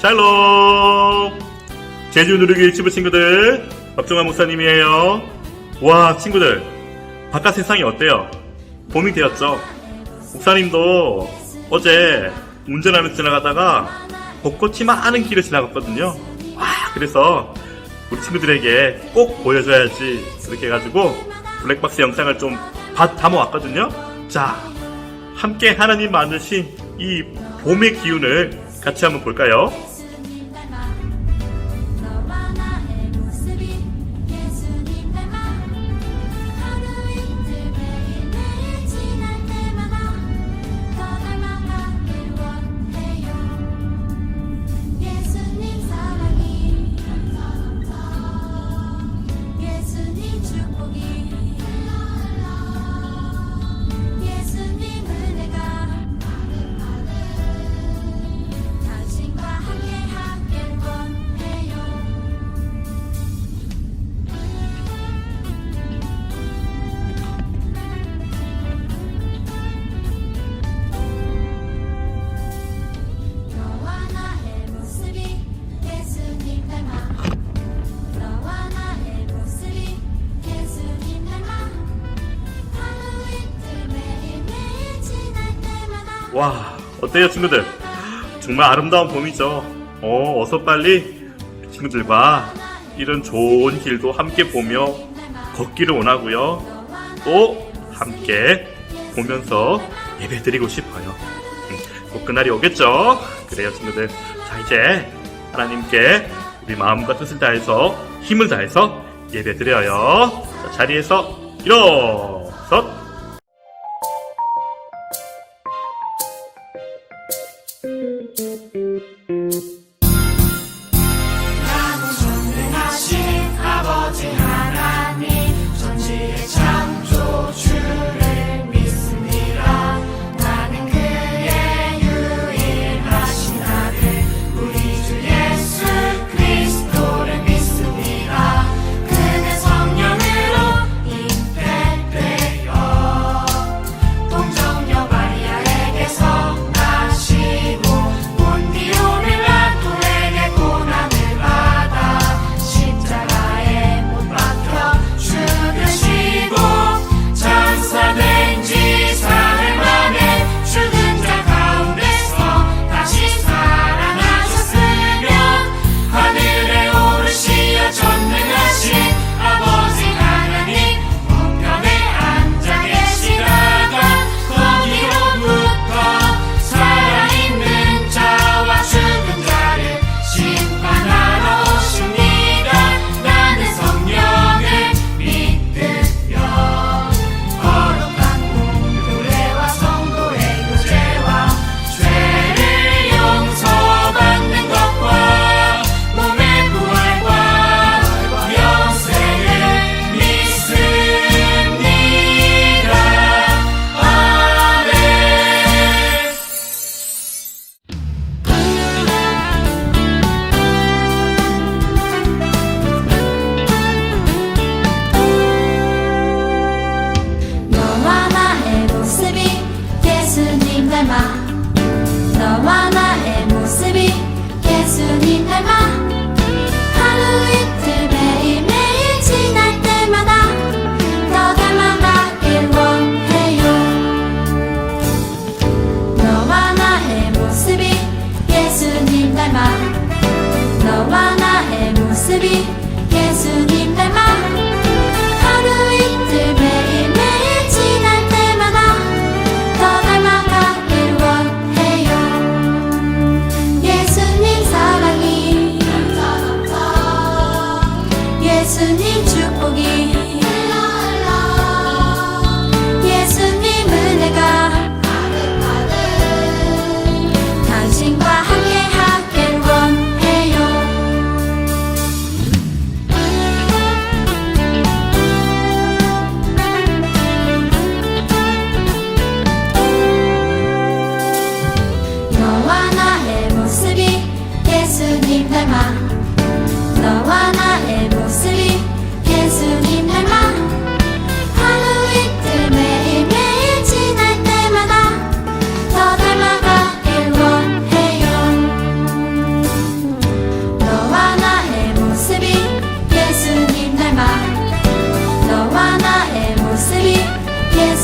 샬롬! 제주 누리교 유치부 친구들, 박종환 목사님이에요. 와, 친구들, 바깥 세상이 어때요? 봄이 되었죠? 목사님도 어제 운전하면서 지나가다가 벚꽃이 많은 길을 지나갔거든요. 와, 그래서 우리 친구들에게 꼭 보여줘야지 그렇게 해가지고 블랙박스 영상을 좀 담아왔거든요. 자, 함께 하나님 만드신 이 봄의 기운을 같이 한번 볼까요? 와, 어때요 친구들? 정말 아름다운 봄이죠. 어서 빨리 친구들과 이런 좋은 길도 함께 보며 걷기를 원하고요. 또 함께 보면서 예배 드리고 싶어요. 꼭 그날이 오겠죠? 그래요 친구들. 자, 이제 하나님께 우리 마음과 뜻을 다해서 힘을 다해서 예배 드려요. 자, 자리에서 일어서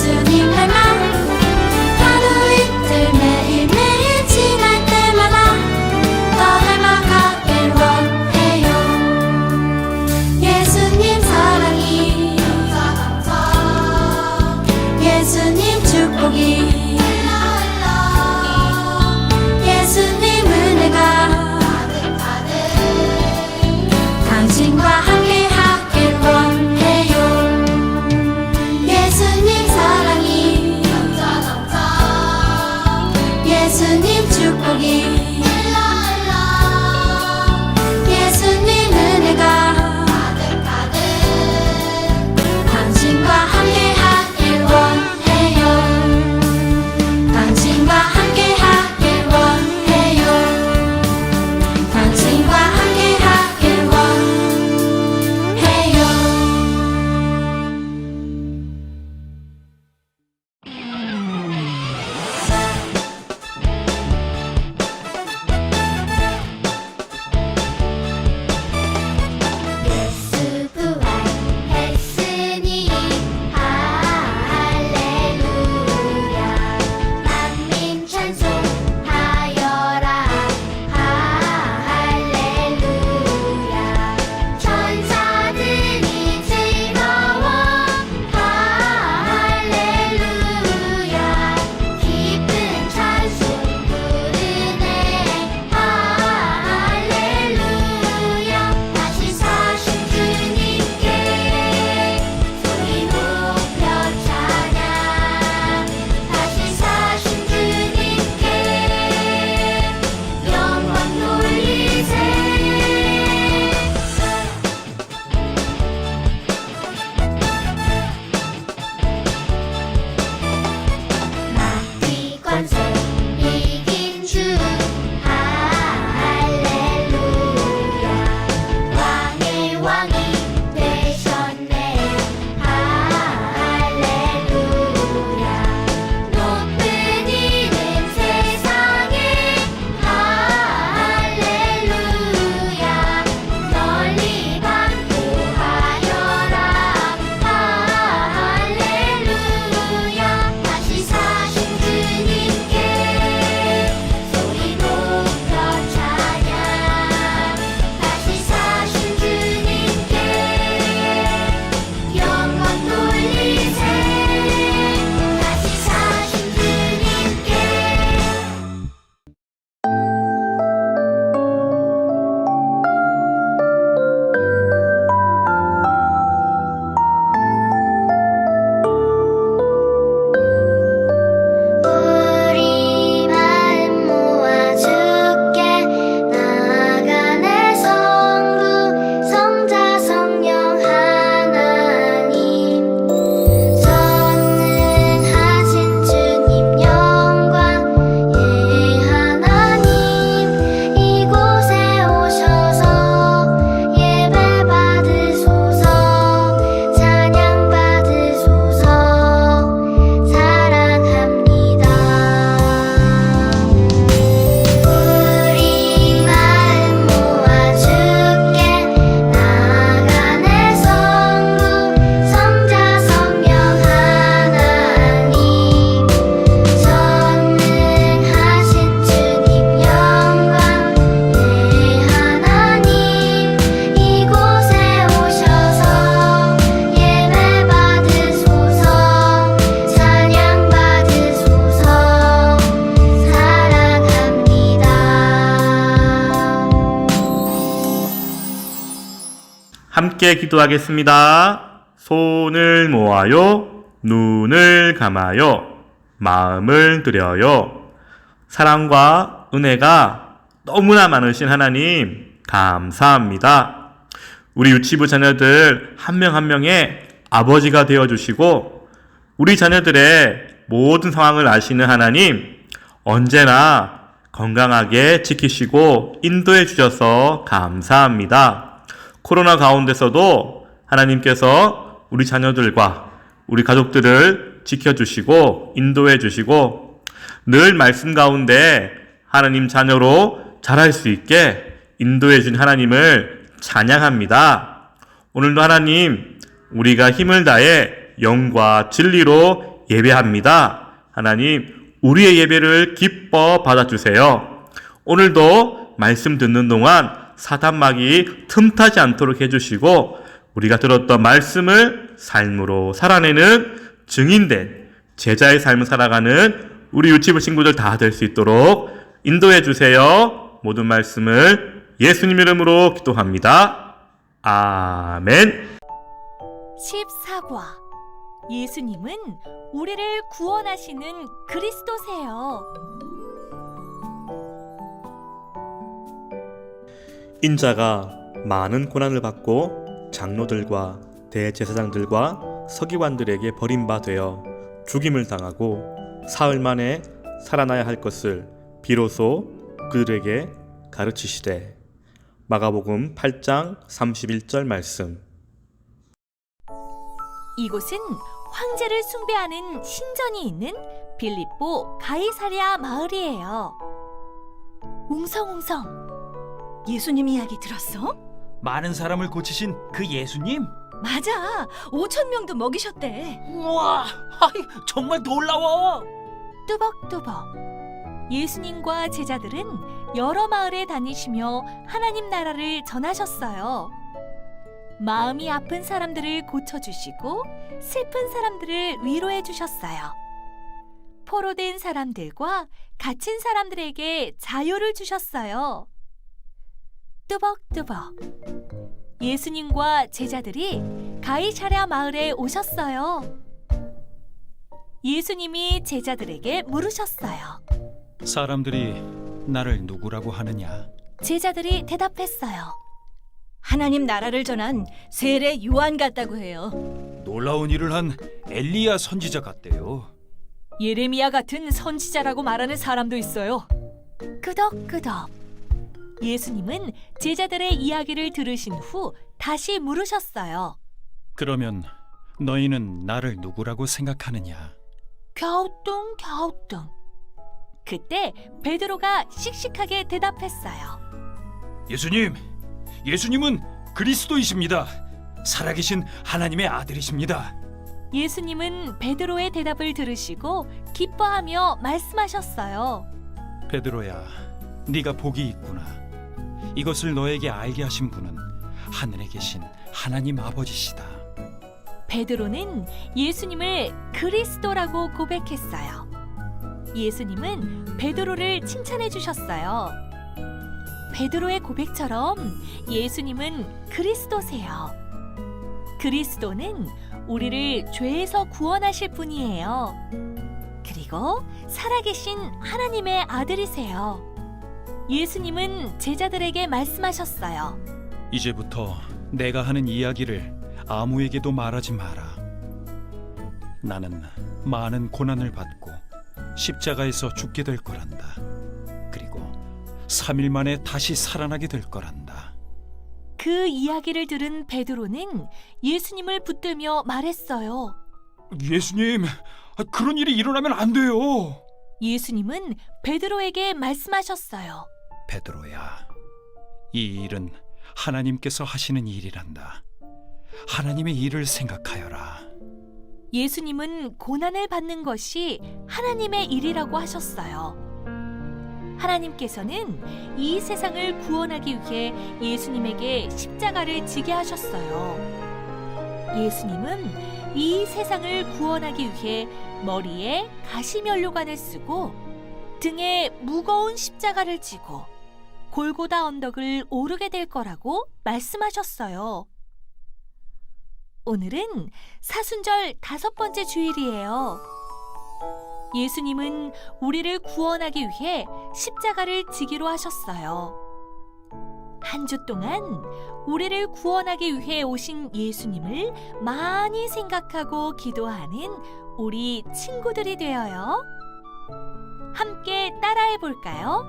예수님의 말 하루 이틀 매일매일 지날 때마다 더 닮아가길 원해요. 예수님 사랑이 예수님 축복이 예수님 은혜가 당신과 함께 하길 원해요. 예수님 사랑이 예수님 축복이 예수님 은혜가 당신과 함께 하길 원해요. 당신과 함께 하길 원해요. 당신과 함께 하길 원해요. 예수 부활했으니 할렐루야. 만민 찬송하여라. 할렐루야. 천사들이 즐거워. 할렐루야. 기쁜 찬송 부르네. 할렐루야. 다시 사신 주님께 소리 높여 찬양. 다시 사신 주님께 영광 돌리세. 마귀 권세 이긴 주. 할렐루야. 왕의 왕이 되셨네. 할렐루야. 높은 이름 세상에. 할렐루야. 널리 반포하여라. 할렐루야. 다시 사신 주님께 소리 높여 찬양. 다시 사신 주님께 영광 돌리세. 다시 사신 주님께 우리 마음 모아 주께 나아가네. 성부 성자 성령 하나님 전능하신 주님 영광. 예 하나님 이곳에 오셔서 예배 받으소서. 찬양 받으소서. 사랑합니다. 우리 마음 모아 주께 나아가네. 성부 성자 성령 하나님 전능하신 주님 영광. 예 하나님 이곳에 오셔서 예배 받으소서. 찬양 받으소서. 사랑합니다. 함께 기도하겠습니다. 손을 모아요. 눈을 감아요. 마음을 드려요. 사랑과 은혜가 너무나 많으신 하나님, 감사합니다. 우리 유치부 자녀들 한 명 한 명의 아버지가 되어주시고 우리 자녀들의 모든 상황을 아시는 하나님, 언제나 건강하게 지키시고 인도해 주셔서 감사합니다. 코로나 가운데서도 하나님께서 우리 자녀들과 우리 가족들을 지켜주시고 인도해 주시고 늘 말씀 가운데 하나님 자녀로 자랄 수 있게 인도해 준 하나님을 찬양합니다. 오늘도 하나님, 우리가 힘을 다해 영과 진리로 예배합니다. 하나님, 우리의 예배를 기뻐 받아주세요. 오늘도 말씀 듣는 동안 사단막이 틈타지 않도록 해주시고 우리가 들었던 말씀을 삶으로 살아내는 증인된 제자의 삶을 살아가는 우리 유치부 친구들 다 될 수 있도록 인도해 주세요. 모든 말씀을 예수님 이름으로 기도합니다. 아멘. 14과 예수님은 우리를 구원하시는 그리스도세요. 인자가 많은 고난을 받고 장로들과 대제사장들과 서기관들에게 버림받아 죽임을 당하고 사흘 만에 살아나야 할 것을 비로소 그들에게 가르치시되. 마가복음 8장 31절 말씀. 이곳은 황제를 숭배하는 신전이 있는 빌립보 가이사랴 마을이에요. 웅성웅성. 예수님 이야기 들었어? 많은 사람을 고치신 그 예수님? 맞아. 5,000명도 먹이셨대. 우와, 정말 놀라워. 뚜벅뚜벅. 예수님과 제자들은 여러 마을에 다니시며 하나님 나라를 전하셨어요. 마음이 아픈 사람들을 고쳐주시고 슬픈 사람들을 위로해 주셨어요. 포로된 사람들과 갇힌 사람들에게 자유를 주셨어요. 뚜벅뚜벅. 예수님과 제자들이 가이사랴 마을에 오셨어요. 예수님이 제자들에게 물으셨어요. 사람들이 나를 누구라고 하느냐? 제자들이 대답했어요. 하나님 나라를 전한 세례 요한 같다고 해요. 놀라운 일을 한 엘리야 선지자 같대요. 예레미야 같은 선지자라고 말하는 사람도 있어요. 끄덕끄덕. 예수님은 제자들의 이야기를 들으신 후 다시 물으셨어요. 그러면 너희는 나를 누구라고 생각하느냐? 갸우뚱. 그때 베드로가 씩씩하게 대답했어요. 예수님은 그리스도이십니다. 살아계신 하나님의 아들이십니다. 예수님은 베드로의 대답을 들으시고 기뻐하며 말씀하셨어요. 베드로야, 네가 복이 있구나. 이것을 너에게 알게 하신 분은 하늘에 계신 하나님 아버지시다. 베드로는 예수님을 그리스도라고 고백했어요. 예수님은 베드로를 칭찬해 주셨어요. 베드로의 고백처럼 예수님은 그리스도세요. 그리스도는 우리를 죄에서 구원하실 분이에요. 그리고 살아계신 하나님의 아들이세요. 예수님은 제자들에게 말씀하셨어요. 이제부터 내가 하는 이야기를 아무에게도 말하지 마라. 나는 많은 고난을 받고 십자가에서 죽게 될 거란다. 그리고 3일 만에 다시 살아나게 될 거란다. 그 이야기를 들은 베드로는 예수님을 붙들며 말했어요. 예수님, 그런 일이 일어나면 안 돼요. 예수님은 베드로에게 말씀하셨어요. 베드로야, 이 일은 하나님께서 하시는 일이란다. 하나님의 일을 생각하여라. 예수님은 고난을 받는 것이 하나님의 일이라고 하셨어요. 하나님께서는 이 세상을 구원하기 위해 예수님에게 십자가를 지게 하셨어요. 예수님은 이 세상을 구원하기 위해 머리에 가시면류관을 쓰고 등에 무거운 십자가를 지고 골고다 언덕을 오르게 될 거라고 말씀하셨어요. 오늘은 사순절 5번째 주일이에요. 예수님은 우리를 구원하기 위해 십자가를 지기로 하셨어요. 한 주 동안 우리를 구원하기 위해 오신 예수님을 많이 생각하고 기도하는 우리 친구들이 되어요. 함께 따라해 볼까요?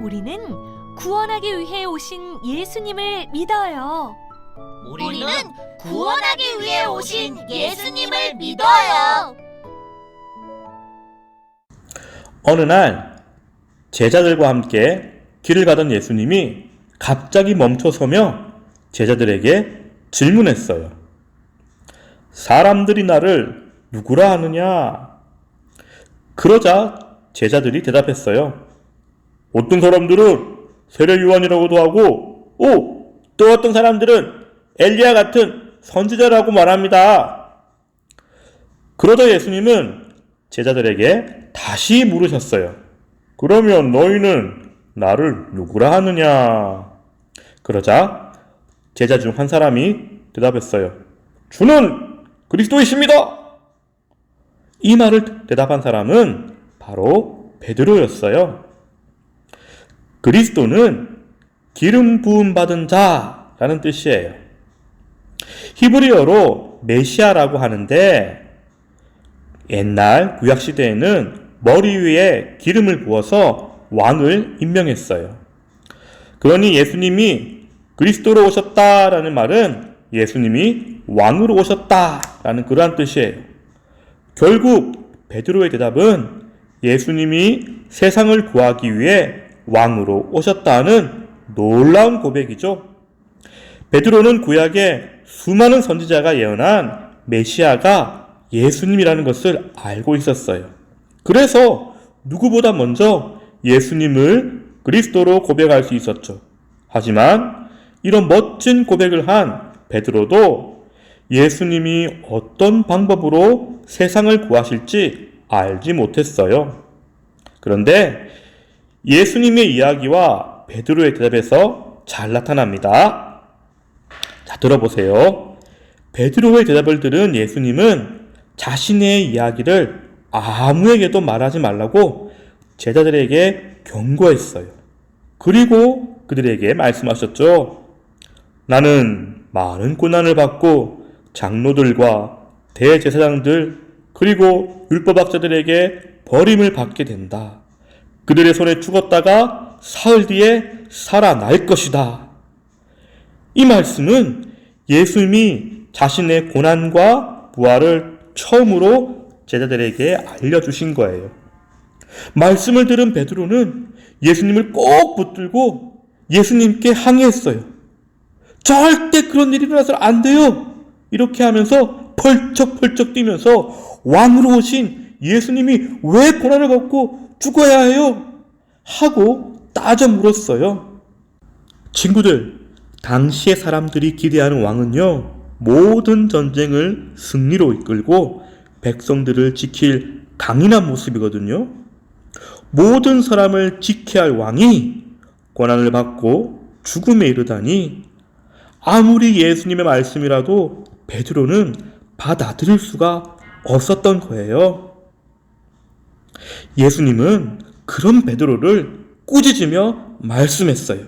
우리는 구원하기 위해 오신 예수님을 믿어요. 우리는 구원하기 위해 오신 예수님을 믿어요. 어느 날 제자들과 함께 길을 가던 예수님이 갑자기 멈춰서며 제자들에게 질문했어요. 사람들이 나를 누구라 하느냐? 그러자 제자들이 대답했어요. 어떤 사람들은 세례 요한이라고도 하고, 또 어떤 사람들은 엘리야 같은 선지자라고 말합니다. 그러자 예수님은 제자들에게 다시 물으셨어요. 그러면 너희는 나를 누구라 하느냐? 그러자 제자 중 한 사람이 대답했어요. 주는 그리스도이십니다. 이 말을 대답한 사람은 바로 베드로였어요. 그리스도는 기름 부음 받은 자라는 뜻이에요. 히브리어로 메시아라고 하는데 옛날 구약 시대에는 머리 위에 기름을 부어서 왕을 임명했어요. 그러니 예수님이 그리스도로 오셨다라는 말은 예수님이 왕으로 오셨다라는 그러한 뜻이에요. 결국 베드로의 대답은 예수님이 세상을 구하기 위해 왕으로 오셨다는 놀라운 고백이죠. 베드로는 구약에 수많은 선지자가 예언한 메시아가 예수님이라는 것을 알고 있었어요. 그래서 누구보다 먼저 예수님을 그리스도로 고백할 수 있었죠. 하지만 이런 멋진 고백을 한 베드로도 예수님이 어떤 방법으로 세상을 구하실지 알지 못했어요. 그런데 예수님의 이야기와 베드로의 대답에서 잘 나타납니다. 자, 들어보세요. 베드로의 대답을 들은 예수님은 자신의 이야기를 아무에게도 말하지 말라고 제자들에게 경고했어요. 그리고 그들에게 말씀하셨죠. 나는 많은 고난을 받고 장로들과 대제사장들 그리고 율법학자들에게 버림을 받게 된다. 그들의 손에 죽었다가 사흘 뒤에 살아날 것이다. 이 말씀은 예수님이 자신의 고난과 부활을 처음으로 제자들에게 알려주신 거예요. 말씀을 들은 베드로는 예수님을 꼭 붙들고 예수님께 항의했어요. 절대 그런 일이 일어나서는 안 돼요. 이렇게 하면서 펄쩍펄쩍 뛰면서 왕으로 오신 예수님이 왜 고난을 받고 죽어야 해요? 하고 따져 물었어요. 친구들, 당시의 사람들이 기대하는 왕은요, 모든 전쟁을 승리로 이끌고 백성들을 지킬 강인한 모습이거든요. 모든 사람을 지켜야 할 왕이 고난을 받고 죽음에 이르다니 아무리 예수님의 말씀이라도 베드로는 받아들일 수가 없었던 거예요. 예수님은 그런 베드로를 꾸짖으며 말씀했어요.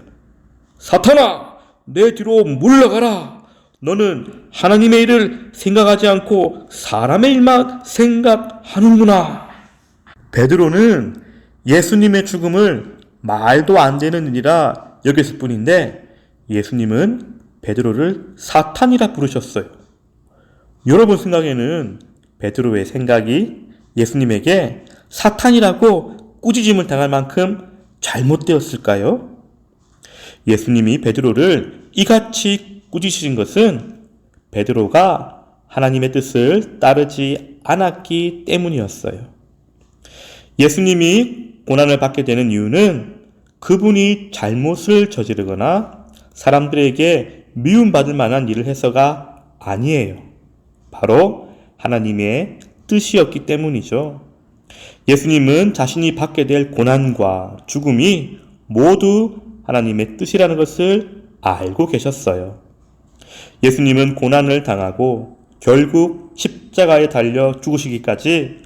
사탄아, 내 뒤로 물러가라. 너는 하나님의 일을 생각하지 않고 사람의 일만 생각하는구나. 베드로는 예수님의 죽음을 말도 안 되는 일이라 여겼을 뿐인데 예수님은 베드로를 사탄이라 부르셨어요. 여러분 생각에는 베드로의 생각이 예수님에게 사탄이라고 꾸짖음을 당할 만큼 잘못되었을까요? 예수님이 베드로를 이같이 꾸짖으신 것은 베드로가 하나님의 뜻을 따르지 않았기 때문이었어요. 예수님이 고난을 받게 되는 이유는 그분이 잘못을 저지르거나 사람들에게 미움받을 만한 일을 해서가 아니에요. 바로 하나님의 뜻이었기 때문이죠. 예수님은 자신이 받게 될 고난과 죽음이 모두 하나님의 뜻이라는 것을 알고 계셨어요. 예수님은 고난을 당하고 결국 십자가에 달려 죽으시기까지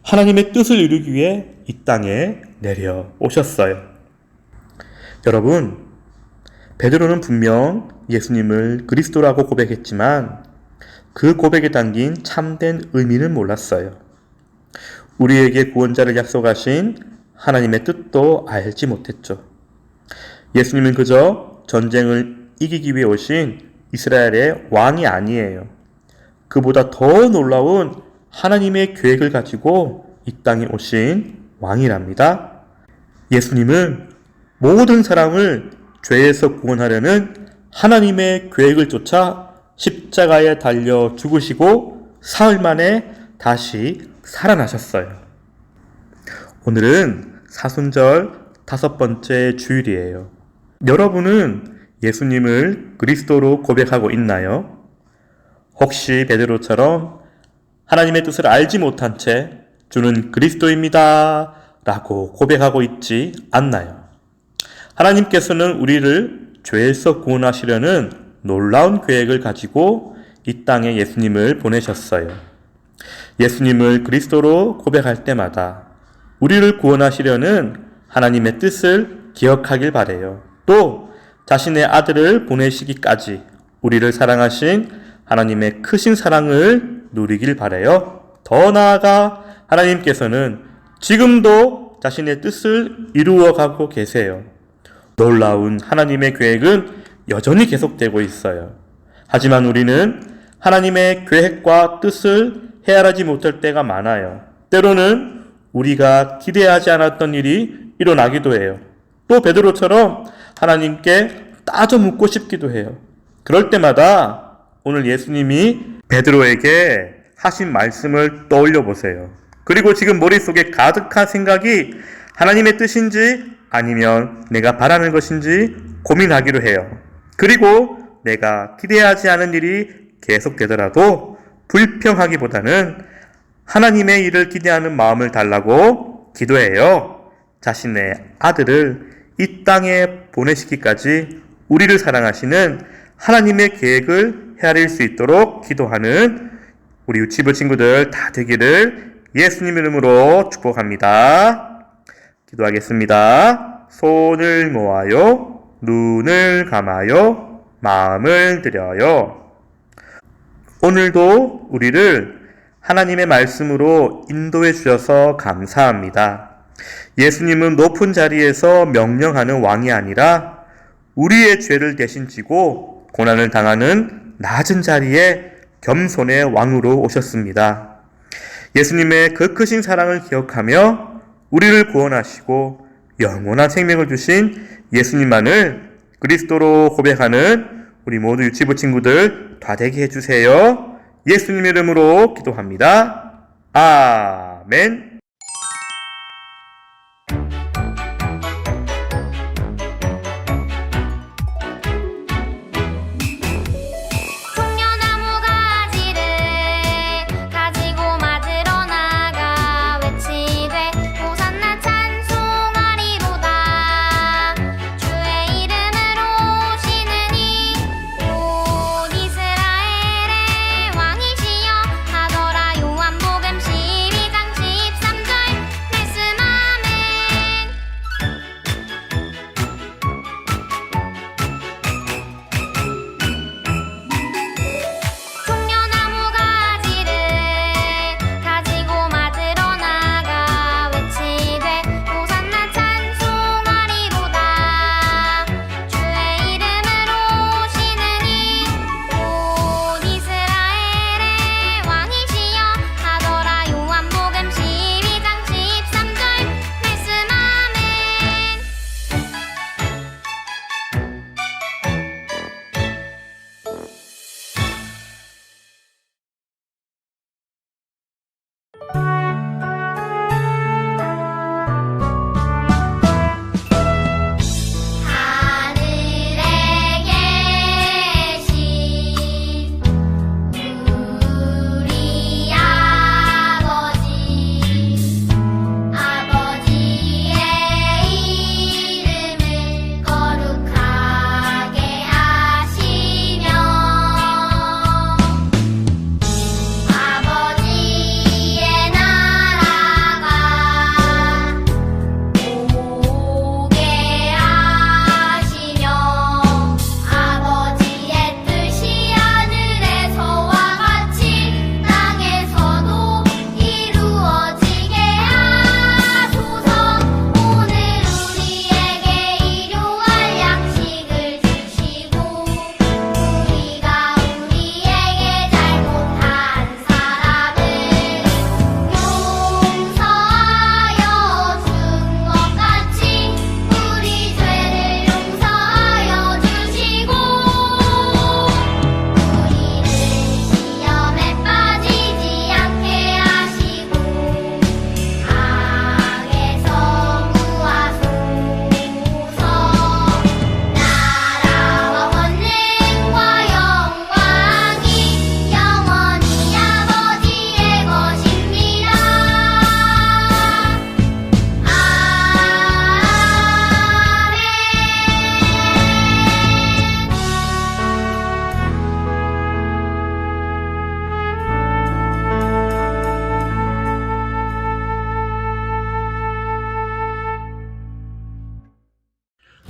하나님의 뜻을 이루기 위해 이 땅에 내려오셨어요. 여러분, 베드로는 분명 예수님을 그리스도라고 고백했지만 그 고백에 담긴 참된 의미는 몰랐어요. 우리에게 구원자를 약속하신 하나님의 뜻도 알지 못했죠. 예수님은 그저 전쟁을 이기기 위해 오신 이스라엘의 왕이 아니에요. 그보다 더 놀라운 하나님의 계획을 가지고 이 땅에 오신 왕이랍니다. 예수님은 모든 사람을 죄에서 구원하려는 하나님의 계획을 쫓아 십자가에 달려 죽으시고 사흘 만에 다시 살아나셨어요. 오늘은 사순절 5번째 주일이에요. 여러분은 예수님을 그리스도로 고백하고 있나요? 혹시 베드로처럼 하나님의 뜻을 알지 못한 채 주는 그리스도입니다 라고 고백하고 있지 않나요? 하나님께서는 우리를 죄에서 구원하시려는 놀라운 계획을 가지고 이 땅에 예수님을 보내셨어요. 예수님을 그리스도로 고백할 때마다 우리를 구원하시려는 하나님의 뜻을 기억하길 바래요. 또 자신의 아들을 보내시기까지 우리를 사랑하신 하나님의 크신 사랑을 누리길 바래요. 더 나아가 하나님께서는 지금도 자신의 뜻을 이루어가고 계세요. 놀라운 하나님의 계획은 여전히 계속되고 있어요. 하지만 우리는 하나님의 계획과 뜻을 헤아리지 못할 때가 많아요. 때로는 우리가 기대하지 않았던 일이 일어나기도 해요. 또 베드로처럼 하나님께 따져 묻고 싶기도 해요. 그럴 때마다 오늘 예수님이 베드로에게 하신 말씀을 떠올려 보세요. 그리고 지금 머릿속에 가득한 생각이 하나님의 뜻인지 아니면 내가 바라는 것인지 고민하기로 해요. 그리고 내가 기대하지 않은 일이 계속되더라도 불평하기보다는 하나님의 일을 기대하는 마음을 달라고 기도해요. 자신의 아들을 이 땅에 보내시기까지 우리를 사랑하시는 하나님의 계획을 헤아릴 수 있도록 기도하는 우리 유치부 친구들 다 되기를 예수님 이름으로 축복합니다. 기도하겠습니다. 손을 모아요. 눈을 감아요. 마음을 들여요. 오늘도 우리를 하나님의 말씀으로 인도해 주셔서 감사합니다. 예수님은 높은 자리에서 명령하는 왕이 아니라 우리의 죄를 대신 지고 고난을 당하는 낮은 자리에 겸손의 왕으로 오셨습니다. 예수님의 그 크신 사랑을 기억하며 우리를 구원하시고 영원한 생명을 주신 예수님만을 그리스도로 고백하는 우리 모두 유치부 친구들 다 되게 해주세요. 예수님 이름으로 기도합니다. 아멘. 종려나무 가지를 가지고 맞으러 나가 외치되 호산나 찬송하리로다. 주의 이름으로 오시는 이 온 이스라엘의 왕이시여 하더라. 요한복음 12장 14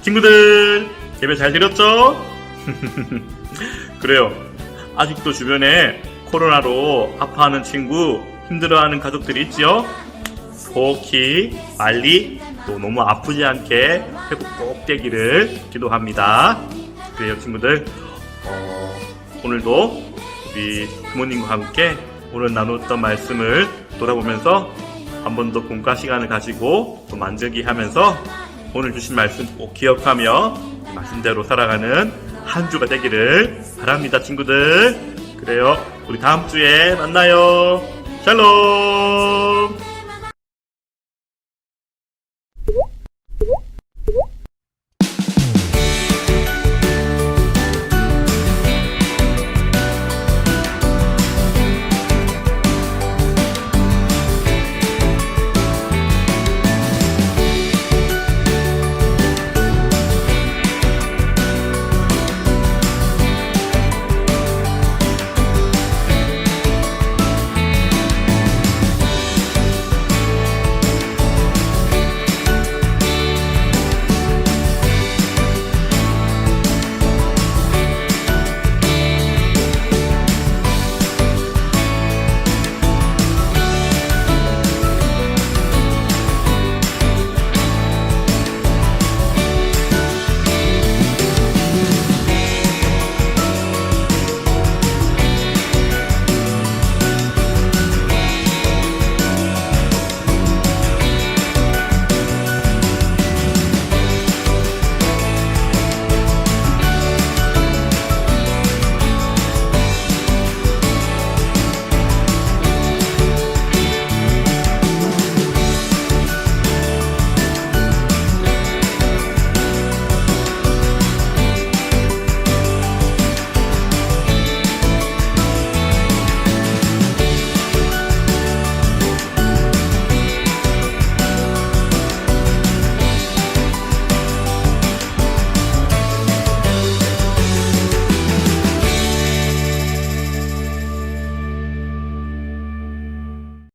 친구들, 예배 잘 드렸죠? 그래요. 아직도 주변에 코로나로 아파하는 친구, 힘들어하는 가족들이 있지요? 속히 빨리 또 너무 아프지 않게 회복 꼭 되기를 기도합니다. 그래요, 친구들. 오늘도 우리 부모님과 함께 오늘 나눴던 말씀을 돌아보면서 한 번 더 공과 시간을 가지고 또 만들기 하면서 오늘 주신 말씀 꼭 기억하며 말씀대로 살아가는 한 주가 되기를 바랍니다, 친구들. 그래요, 우리 다음 주에 만나요. 샬롬.